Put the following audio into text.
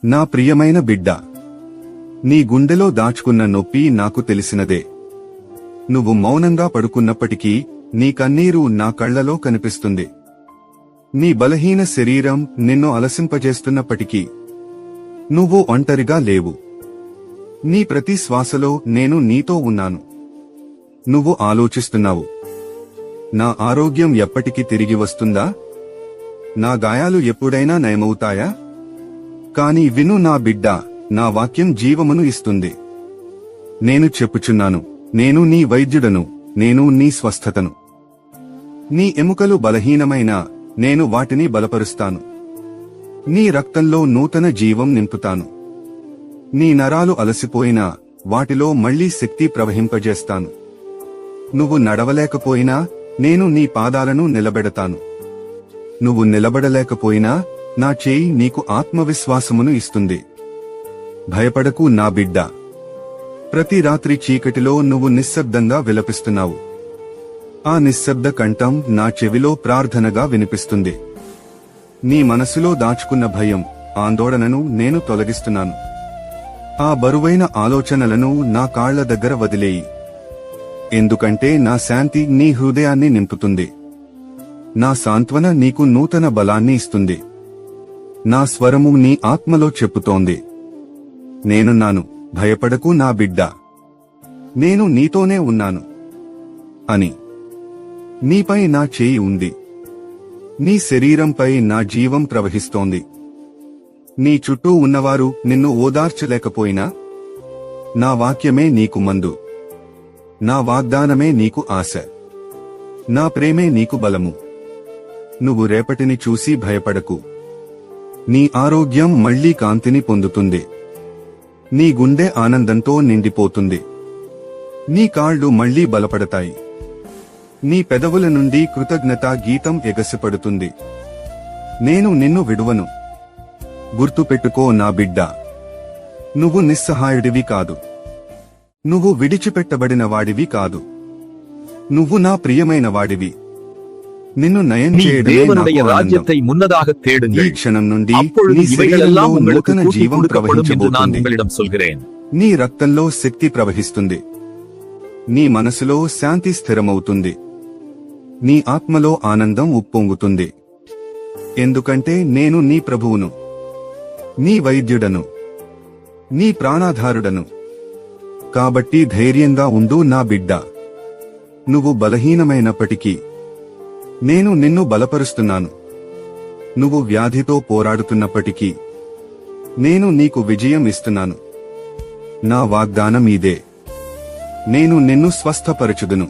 నా ప్రియమైన బిడ్డ, నీ గుండెలో దాచుకున్న నొప్పి నాకు తెలిసినదే. నువ్వు మౌనంగా పడుకున్నప్పటికీ నీ కన్నీరు నా కళ్లలో కనిపిస్తుంది. నీ బలహీన శరీరం నిన్ను అలసింపజేస్తున్నప్పటికీ నువ్వు ఒంటరిగా లేవు. నీ ప్రతి శ్వాసలో నేను నీతో ఉన్నాను. నువ్వు ఆలోచిస్తున్నావు, నా ఆరోగ్యం ఎప్పటికి తిరిగి వస్తుందా? నా గాయాలు ఎప్పుడైనా నయమవుతాయా? కాని విను నా బిడ్డ, నా వాక్యం జీవమును ఇస్తుంది. నేను చెప్పుచున్నాను, నేను నీ వైద్యుడను, నేను నీ స్వస్థతను. నీ ఎముకలు బలహీనమైన నేను వాటిని బలపరుస్తాను. నీ రక్తంలో నూతన జీవం నింపుతాను. నీ నరాలు అలసిపోయినా వాటిలో మళ్లీ శక్తి ప్రవహింపజేస్తాను. నువ్వు నడవలేకపోయినా నేను నీ పాదాలను నిలబెడతాను. నువ్వు నిలబడలేకపోయినా నా చేయి నీకు ఆత్మవిశ్వాసమును ఇస్తుంది. భయపడకు నా బిడ్డ. ప్రతి రాత్రి చీకటిలో నువ్వు నిశ్శబ్దంగా విలపిస్తున్నావు. ఆ నిశ్శబ్ద కంఠం నా చెవిలో ప్రార్థనగా వినిపిస్తుంది. నీ మనసులో దాచుకున్న భయం, ఆందోళనను నేను తొలగిస్తున్నాను. ఆ బరువైన ఆలోచనలను నా కాళ్ల దగ్గర వదిలేయి. ఎందుకంటే నా శాంతి నీ హృదయాన్ని నింపుతుంది. నా సాంత్వన నీకు నూతన బలాన్ని ఇస్తుంది. నా స్వరము నీ ఆత్మలో చెప్పుతోంది, నేనున్నాను, భయపడకు నా బిడ్డ, నేను నీతోనే ఉన్నాను అని. నీపై నా చేయి ఉంది. నీ శరీరంపై నా జీవం ప్రవహిస్తోంది. నీ చుట్టూ ఉన్నవారు నిన్ను ఓదార్చలేకపోయినా నా వాక్యమే నీకు మందు. నా వాగ్దానమే నీకు ఆశ. నా ప్రేమే నీకు బలము. నువ్వు రేపటిని చూసి భయపడకు. నీ ఆరోగ్యం మళ్లీ కాంతిని పొందుతుంది. నీ గుండె ఆనందంతో నిండిపోతుంది. నీ కాళ్లు మళ్లీ బలపడతాయి. నీ పెదవుల నుండి కృతజ్ఞతా గీతం ఎగసిపడుతుంది. నేను నిన్ను విడువను. గుర్తుపెట్టుకో నా బిడ్డ, నువ్వు నిస్సహాయుడివి కాదు. నువ్వు విడిచిపెట్టబడిన వాడివి కాదు. నువ్వు నా ప్రియమైన వాడివి. నిన్ను నయం చేయడమే నాకు ఆనందం. ఈ క్షణం నుండి నీ శరీరంలో నూతన జీవం ప్రవహించబోతుంది. నీ రక్తంలో శక్తి ప్రవహిస్తుంది. నీ మనసులో శాంతి స్థిరమవుతుంది. నీ ఆత్మలో ఆనందం ఉప్పొంగుతుంది. ఎందుకంటే నేను నీ ప్రభువును, నీ వైద్యుడను, నీ ప్రాణాధారుడను. కాబట్టి ధైర్యంగా ఉండు నా బిడ్డ. నువ్వు బలహీనమైనప్పటికీ నేను నిన్ను బలపరుస్తున్నాను. నువ్వు వ్యాధితో పోరాడుతున్నప్పటికీ నేను నీకు విజయం ఇస్తున్నాను. నా వాగ్దానం ఇదే, నేను నిన్ను స్వస్థపరచుదును.